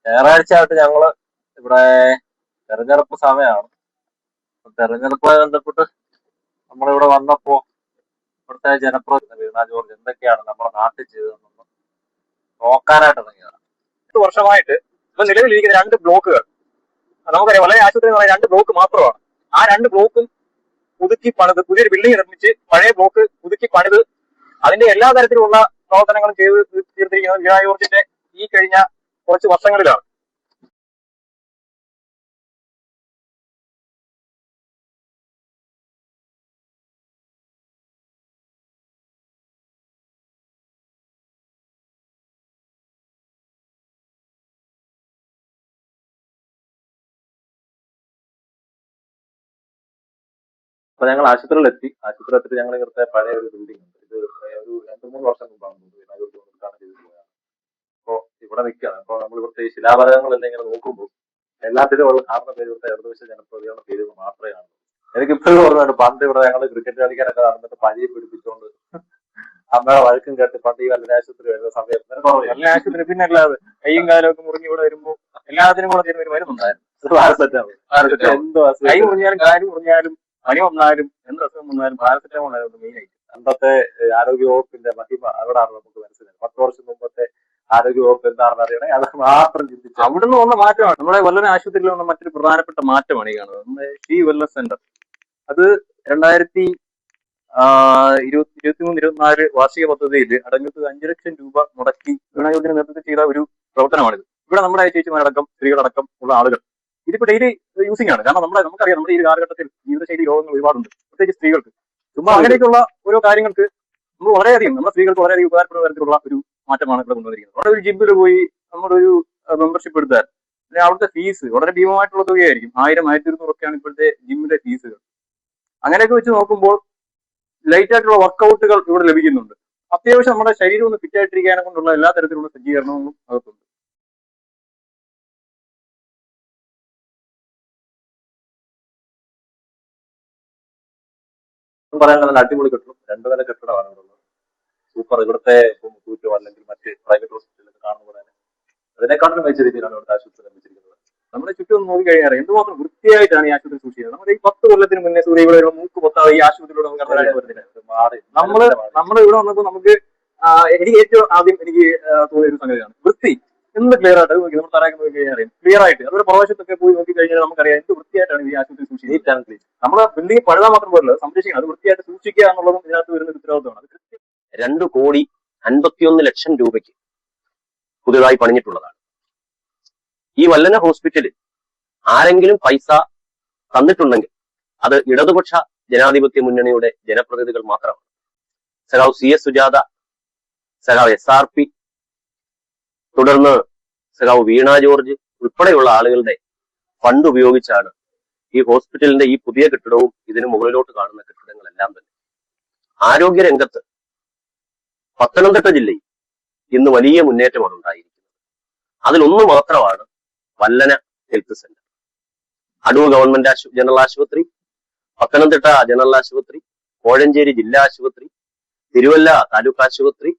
ഞായറാഴ്ച ആയിട്ട് ഞങ്ങള് ഇവിടെ തെരഞ്ഞെടുപ്പ് സമയമാണ്. തെരഞ്ഞെടുപ്പുമായി ബന്ധപ്പെട്ട് നമ്മളിവിടെ വന്നപ്പോ ഇവിടുത്തെ ജനപ്രതിനിധി വീണ ജോർജ് എന്തൊക്കെയാണ് നമ്മുടെ നാട്ടിൽ ചെയ്തതെന്ന് നോക്കാനായിട്ട് ഇറങ്ങിയതാണ്. 10 വർഷമായിട്ട് ഇപ്പൊ നിലവിലിരിക്കുന്ന 2 ബ്ലോക്കുകൾ നമുക്കറിയാം. വളരെ ആശുപത്രി എന്ന് പറയുന്ന 2 ബ്ലോക്ക് മാത്രമാണ്. ആ 2 ബ്ലോക്കും പുതുക്കി പണിത് പുതിയൊരു ബിൽഡിംഗ് നിർമ്മിച്ച് പഴയ ബ്ലോക്ക് പുതുക്കി പണിത് അതിന്റെ എല്ലാ തരത്തിലുള്ള പ്രവർത്തനങ്ങളും ചെയ്ത് തീർത്തിരിക്കുന്നത് വീണ ജോർജിന്റെ ഈ കഴിഞ്ഞ കുറച്ച് വർഷങ്ങളിലാണ്. അപ്പൊ ഞങ്ങൾ ആശുപത്രിയിലെത്തി. ആശുപത്രിയിൽ ഞങ്ങൾ ഇവിടുത്തെ പഴയ ഒരു ബിൽഡിംഗ് ഉണ്ട്. ഇത് ഒരു 2-3 വർഷം മുമ്പാണ് വീണ ജോർജ് ഉദ്ഘാടനം ചെയ്തിട്ടുള്ളതാണ്. അപ്പോ ഇവിടെ നിൽക്കുകയാണ്. അപ്പൊ നമ്മൾ ഇവിടുത്തെ ഈ ശിലാഫലകങ്ങളെല്ലാം ഇങ്ങനെ നോക്കുമ്പോൾ എല്ലാത്തിലും ഉള്ള കാണുന്ന പേര് ഇവിടുത്തെ ഇടതുപക്ഷ ജനപ്രതിയുടെ പേരുകൾ മാത്രമേ കാണുള്ളൂ. എനിക്കിപ്പോഴും ഓർമ്മയുണ്ട്, പണ്ട് ഇവിടെ ഞങ്ങൾ ക്രിക്കറ്റ് കളിക്കാനൊക്കെ നടന്നിട്ട് പനിയും പിടിപ്പിച്ചുകൊണ്ട് അമ്മയുടെ വഴക്കും കേട്ട് പണ്ട് ഈ വല്ല ആശുപത്രി വരുന്ന സമയത്ത് നല്ല ആശുപത്രി പിന്നെ അല്ലാതെ കൈയും കാലും ഒക്കെ മുറിഞ്ഞ് ഇവിടെ വരുമ്പോ എല്ലാത്തിനും കൂടെ ചേർന്ന് ഒരു മരുന്നുണ്ടായിരുന്നു. കൈ മുറിഞ്ഞാലും കാര്യം മുറിഞ്ഞാലും പനി വന്നാലും എന്ത് അസുഖം വന്നാലും പാരസെറ്റമോൾ ആയിരുന്നു മെയിൻ ആയിട്ട്. അന്നത്തെ ആരോഗ്യ വകുപ്പിന്റെ മഹിമ അവിടാണ് നമുക്ക് മനസ്സിലായത്. 10 വർഷം മുമ്പത്തെ ആരോഗ്യ വകുപ്പ് എന്താണെന്ന് അറിയണേ അത് മാത്രം ചിന്തിച്ചു. അവിടുന്ന് വന്ന മാറ്റമാണ് നമ്മുടെ കൊല്ലം ആശുപത്രിയിൽ വന്ന മറ്റൊരു പ്രധാനപ്പെട്ട മാറ്റമാണ് ഈ കാണുന്നത്. നമ്മുടെ ഷീ വെൽനസ് സെന്റർ അത് 2023-24 വാർഷിക പദ്ധതിയിൽ അടങ്ങുന്നത് 5 ലക്ഷം രൂപ മുടക്കി വീണ ജോർജിന്റെ നേതൃത്വത്തിൽ ചെയ്ത ഒരു പ്രവർത്തനമാണിത്. ഇവിടെ നമ്മുടെ ചേച്ചിമാരടക്കം സ്ത്രീകളടക്കം ഉള്ള ആളുകൾ ഇതിപ്പോ ഡെയിലി യൂസിംഗ് ആണ്. കാരണം നമുക്കറിയാം നമ്മുടെ ഈ കാലഘട്ടത്തിൽ ജീവിതശൈലി രോഗങ്ങൾ ഒരുപാടുണ്ട്, പ്രത്യേകിച്ച് സ്ത്രീകൾക്ക്. ചുമ്മാ അങ്ങനെയൊക്കെയുള്ള ഓരോ കാര്യങ്ങൾക്ക് നമ്മൾ വളരെയധികം നമ്മുടെ സ്ത്രീകൾക്ക് വളരെയധികം ഉപകാരപ്പെടുന്ന തരത്തിലുള്ള ഒരു മാറ്റമാണ് ഇവിടെ കൊണ്ടുവന്നിരിക്കുന്നത്. അവിടെ ഒരു ജിമ്മിൽ പോയി നമ്മുടെ ഒരു മെമ്പർഷിപ്പ് എടുത്താൽ അവിടുത്തെ ഫീസ് വളരെ ഭീമമായിട്ടുള്ള തുകയായിരിക്കും. 1000-1200 ഒക്കെയാണ് ഇപ്പോഴത്തെ ജിമ്മിന്റെ ഫീസുകൾ. അങ്ങനെയൊക്കെ വെച്ച് നോക്കുമ്പോൾ ലൈറ്റ് ആയിട്ടുള്ള വർക്കൗട്ടുകൾ ഇവിടെ ലഭിക്കുന്നുണ്ട്. അത്യാവശ്യം നമ്മുടെ ശരീരം ഒന്ന് ഫിറ്റ് ആയിട്ടിരിക്കാനെ കൊണ്ടുള്ള എല്ലാ തരത്തിലുള്ള സജ്ജീകരണങ്ങളും അകത്തുണ്ട്. പറയാൻ നല്ല അടിപൊളി കെട്ടിടം, 2 നില കെട്ടിടമാണ് ഇവിടെ ഉള്ളത്. സൂപ്പർ. ഇവിടുത്തെ മുത്തൂറ്റോ അല്ലെങ്കിൽ മറ്റ് പ്രൈവറ്റ് ഹോസ്പിറ്റലൊക്കെ കാണുന്ന പോലെ അതിനെക്കാട്ടിലും മികച്ച രീതിയിലാണ് ഇവിടുത്തെ ആശുപത്രി നിർമ്മിച്ചിരിക്കുന്നത്. നമ്മുടെ ചുറ്റും നോക്കി കഴിയാറ് എന്തുമാത്രം വൃത്തിയായിട്ടാണ് ഈ ആശുപത്രി സൂക്ഷിച്ചത്. നമ്മുടെ ഈ 10 കൊല്ലത്തിന് മുന്നേ സൂര്യകളെ മൂക്ക് പൊത്താതെ ഈ ആശുപത്രിയിലൂടെ നമുക്ക് നമ്മൾ ഇവിടെ വന്നപ്പോൾ നമുക്ക് എനിക്ക് ഏറ്റവും ആദ്യം എനിക്ക് തോന്നിയ ഒരു സംഗതിയാണ് വൃത്തി. എന്ത് ക്ലിയർ ആയിട്ട് നോക്കി നമ്മൾ തറയൊക്കെ നോക്കി കഴിഞ്ഞാൽ അറിയാം ക്ലിയർ ആയിട്ട്. അതുപോലെ പ്രദേശത്തൊക്കെ പോയി നോക്കി കഴിഞ്ഞാൽ നമുക്കറിയാം എന്ത് വൃത്തിയായിട്ടാണ് ഈ ആശുപത്രി സൂക്ഷിക്കുന്നത്. നമ്മുടെ ബിൽഡിംഗ് പഴുതാൻ മാത്രം പോലല്ലോ, സംരക്ഷിക്കണം. അത് വൃത്തിയായിട്ട് സൂക്ഷിക്കുക എന്നുള്ളതും ഇതിനകത്ത് വരുന്ന ഉത്തരവാദിത്തമാണ്. 2,51,00,000 രൂപയ്ക്ക് പുതുതായി പണിഞ്ഞിട്ടുള്ളതാണ്. ഈ വല്ലന ഹോസ്പിറ്റലിൽ ആരെങ്കിലും പൈസ തന്നിട്ടുണ്ടെങ്കിൽ അത് ഇടതുപക്ഷ ജനാധിപത്യ മുന്നണിയുടെ ജനപ്രതിനിധികൾ മാത്രമാണ്. സഖാവ് CS സുജാത, സഖാവ് SRP, തുടർന്ന് സഖാവ് വീണ ജോർജ് ഉൾപ്പെടെയുള്ള ആളുകളുടെ ഫണ്ട് ഉപയോഗിച്ചാണ് ഈ ഹോസ്പിറ്റലിന്റെ ഈ പുതിയ കെട്ടിടവും ഇതിന് മുകളിലോട്ട് കാണുന്ന കെട്ടിടങ്ങളെല്ലാം തന്നെ. ആരോഗ്യരംഗത്ത് പത്തനംതിട്ട ജില്ലയിൽ ഇന്ന് വലിയ മുന്നേറ്റമാണ് ഉണ്ടായിരിക്കുന്നത്. അതിലൊന്ന് മാത്രമാണ് Vallana health centre. Adoor government general ആശുപത്രി, പത്തനംതിട്ട ജനറൽ ആശുപത്രി, കോഴഞ്ചേരി ജില്ലാ ആശുപത്രി, തിരുവല്ല താലൂക്ക് ആശുപത്രി,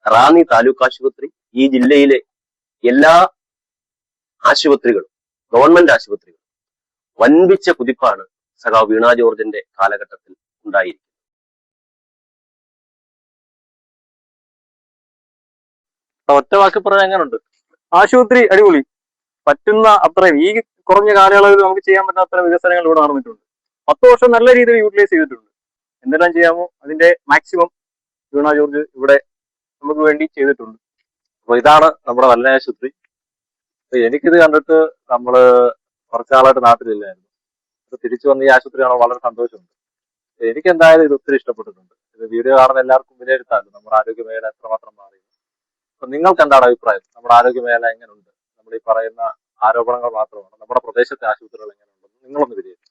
റാന്നി താലൂക്ക് ആശുപത്രി, ഈ ജില്ലയിലെ എല്ലാ ആശുപത്രികളും ഗവൺമെന്റ് ആശുപത്രികളും വൻപിച്ച കുതിപ്പാണ് സഖാവ് വീണ ജോർജിന്റെ കാലഘട്ടത്തിൽ ഉണ്ടായിരിക്കുന്നത്. ഒറ്റ വാക്ക് പറയാൻ എങ്ങനെയുണ്ട്? ആശുപത്രി അടിപൊളി. പറ്റുന്ന അത്രയും ഈ കുറഞ്ഞ കാലയളവിൽ നമുക്ക് ചെയ്യാൻ പറ്റുന്ന അത്ര വികസനങ്ങൾ ഇവിടെ നടന്നിട്ടുണ്ട്. 10 വർഷം നല്ല രീതിയിൽ യൂട്ടിലൈസ് ചെയ്തിട്ടുണ്ട്. എന്തെല്ലാം ചെയ്യാമോ അതിന്റെ മാക്സിമം വീണ ജോർജ് ഇവിടെ നമുക്ക് വേണ്ടി ചെയ്തിട്ടുണ്ട്. അപ്പൊ ഇതാണ് നമ്മുടെ വല്ലന ആശുപത്രി. എനിക്കിത് കണ്ടിട്ട് നമ്മള് കുറച്ചാളായിട്ട് നാട്ടിലില്ലായിരുന്നു. ഇത് തിരിച്ചു വന്ന ഈ ആശുപത്രി കാണാൻ വളരെ സന്തോഷമുണ്ട്. എനിക്ക് എന്തായാലും ഇത് ഒത്തിരി ഇഷ്ടപ്പെട്ടിട്ടുണ്ട്. ഇത് വീഡിയോ കാണുന്ന എല്ലാവർക്കും വിലയിരുത്താമല്ലോ നമ്മുടെ ആരോഗ്യമേഖല എത്രമാത്രം മാറി. അപ്പൊ നിങ്ങൾക്ക് എന്താണ് അഭിപ്രായം? നമ്മുടെ ആരോഗ്യമേഖല എങ്ങനെയുണ്ട്? നമ്മൾ ഈ പറയുന്ന ആരോപണങ്ങൾ മാത്രമാണ് നമ്മുടെ പ്രദേശത്തെ ആശുപത്രികൾ എങ്ങനെയുണ്ടെന്ന് നിങ്ങളൊന്ന് വിലയിരുത്തും.